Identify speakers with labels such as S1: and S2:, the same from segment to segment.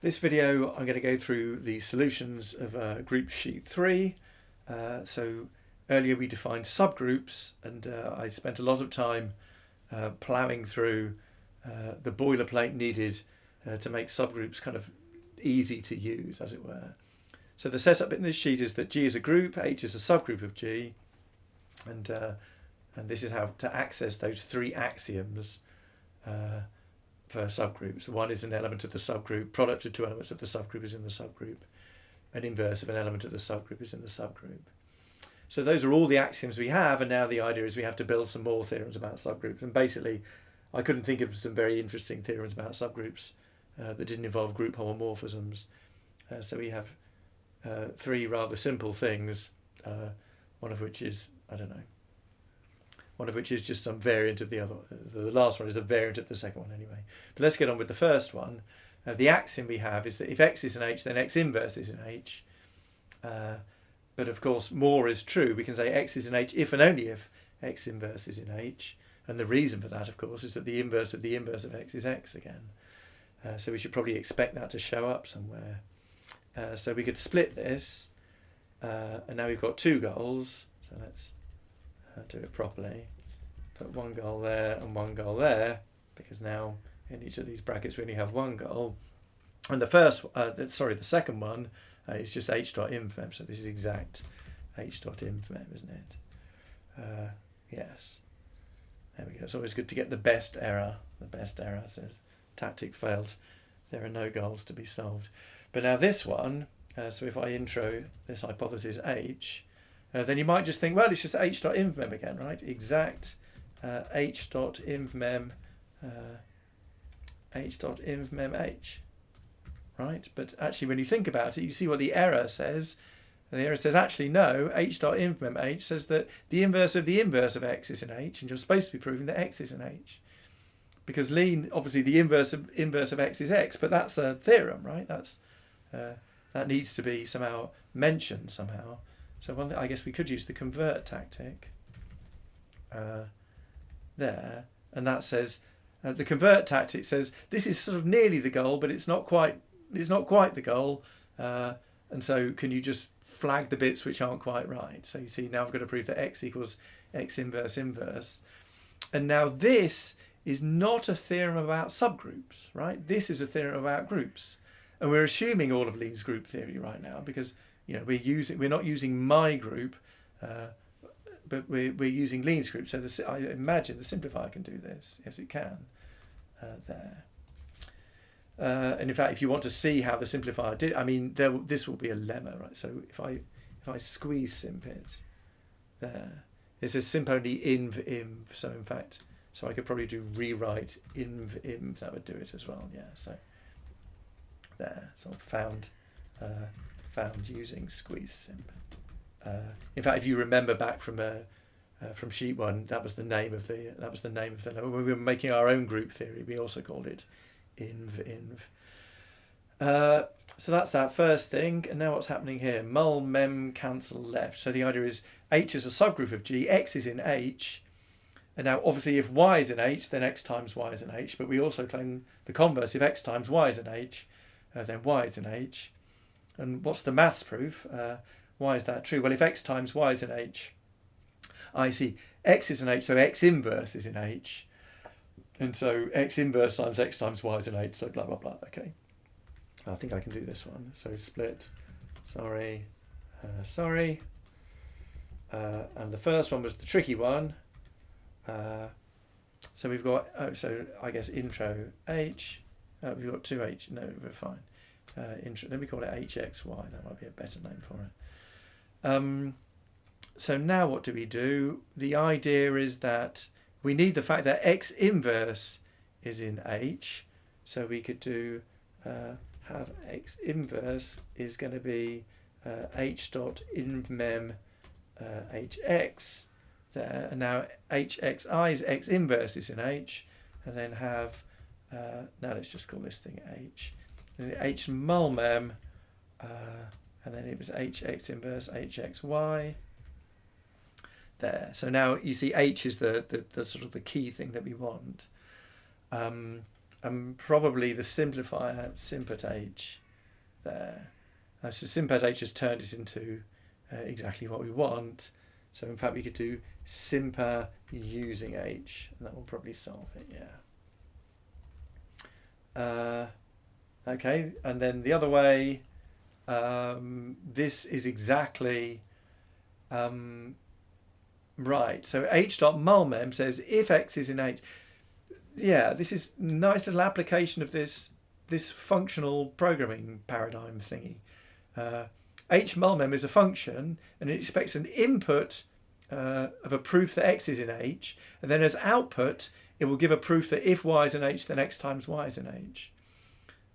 S1: This video I'm going to go through the solutions of group sheet 3. So earlier we defined subgroups, and I spent a lot of time ploughing through the boilerplate needed to make subgroups kind of easy to use, as it were. So the setup in this sheet is that G is a group, H is a subgroup of G, and this is how to access those three axioms for subgroups. One is an element of the subgroup, product of two elements of the subgroup is in the subgroup, an inverse of an element of the subgroup is in the subgroup. So those are all the axioms we have, and now the idea is we have to build some more theorems about subgroups. And basically, I couldn't think of some very interesting theorems about subgroups that didn't involve group homomorphisms. So we have three rather simple things, one of which is, I don't know, one of which is just some variant of the other. The last one is a variant of the second one anyway. But let's get on with the first one. The axiom we have is that if X is in H, then X inverse is in H. But of course, more is true. We can say X is in H if and only if X inverse is in H. And the reason for that, of course, is that the inverse of X is X again. So we should probably expect that to show up somewhere. So we could split this. And now we've got two goals. So let's do it properly. Put one goal there and one goal there, because now in each of these brackets we only have one goal. And the second one is just h.infmem. So this is exact h.infmem, isn't it? Yes. There we go. It's always good to get the best error. The best error says tactic failed. There are no goals to be solved. But now this one, so if I intro this hypothesis H, then you might just think, well, it's just h.infmem again, right? Exact h.infmem h.infmem, right? But actually, when you think about it, you see what the error says. And the error says, actually, no, h.infmem h says that the inverse of X is in H, and you're supposed to be proving that X is in H. Because obviously, the inverse of X is X, but that's a theorem, right? That needs to be somehow mentioned somehow. So one thing, I guess we could use the convert tactic there, and that says the convert tactic says this is sort of nearly the goal, but it's not quite the goal, and so can you just flag the bits which aren't quite right? So you see, now I've got to prove that X equals X inverse, and now this is not a theorem about subgroups, right? This is a theorem about groups, and we're assuming all of Lean's group theory right now because we're not using my group, but we're using Lean's group. So I imagine the simplifier can do this. Yes, it can. There. And in fact, if you want to see how the simplifier did, I mean, this will be a lemma, right? So if I squeeze simp it, there, it says simp only inv. So in fact, so I could probably do rewrite inv. That would do it as well. Yeah. So there. So found using squeeze simp. In fact, if you remember back from sheet 1, that was the name of the when we were making our own group theory, we also called it inv. So that's that first thing. And now what's happening here? Mul, mem, cancel, left. So the idea is H is a subgroup of G, X is in H. And now obviously if Y is in H, then X times Y is in H. But we also claim the converse. If X times Y is in H, then Y is in H. And what's the maths proof? Why is that true? Well, if X times Y is in H, I see X is in H, so X inverse is in H. And so X inverse times X times Y is in H, so blah, blah, blah. Okay. I think I can do this one. So split, sorry. And the first one was the tricky one. So we've got, so I guess intro H. We've got 2H. No, we're fine. Intro. Let me call it HXY. That might be a better name for it. So now what do? The idea is that we need the fact that X inverse is in H. So we could do have X inverse is going to be h.invmem hx there. And now hxi's X inverse is in H. And then have, now let's just call this thing H. H mul mem, and then it was hx inverse hxy there. So now you see H is the sort of the key thing that we want. and probably the simplifier simpet h there. So simpet h has turned it into exactly what we want. So in fact we could do simper using h, and that will probably solve it, yeah. Okay, and then the other way, this is exactly right. So h.mulmem says if x is in h. Yeah, this is nice little application of this functional programming paradigm thingy. H.mulmem is a function, and it expects an input of a proof that x is in h, and then as output it will give a proof that if y is in h, then x times y is in h.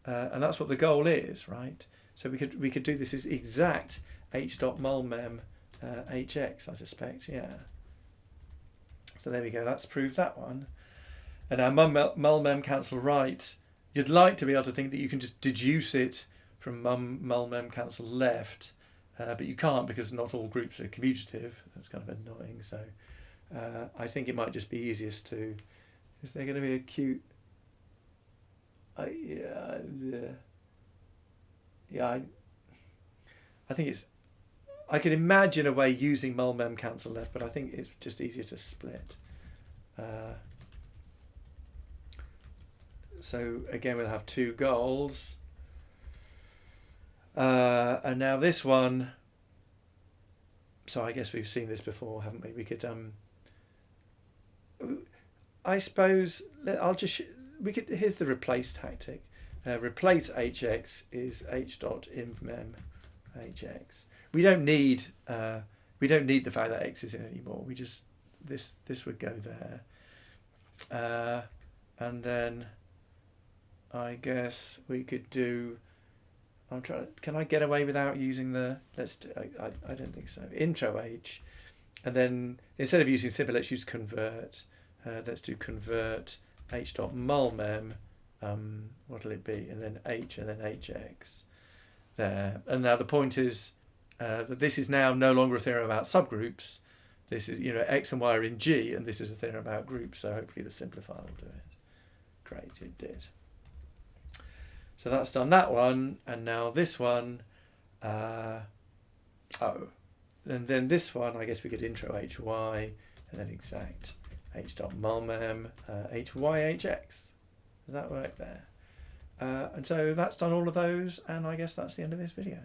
S1: And that's what the goal is, right? So we could do this as exact h.mulmem hx, I suspect, yeah. So there we go, that's proved that one. And now mulmem cancel right, you'd like to be able to think that you can just deduce it from mulmem cancel left, but you can't because not all groups are commutative. That's kind of annoying. So I think it might just be easiest to, is there going to be a cute, I think it's, I can imagine a way using mulmem cancel left, but I think it's just easier to split. So again, we'll have two goals. And now this one, so I guess we've seen this before, haven't we? We could, I suppose, here's the replace tactic. Replace hx is h.invmem hx. We don't need the fact that x is in anymore. We just, this would go there. And then I guess we could do, I'm trying, can I get away without using the, I don't think so, intro h, and then instead of using simple, let's use convert. Let's do convert h.mulmem, what'll it be, and then h and then hx there. And now the point is that this is now no longer a theorem about subgroups. This is, x and y are in G, and this is a theorem about groups, so hopefully the simplifier will do it. Great, it did. So that's done that one, and now this one, and then this one, I guess we could intro hy, and then exact h.mulmem hy hx. Does that work there? And so that's done all of those, and I guess that's the end of this video.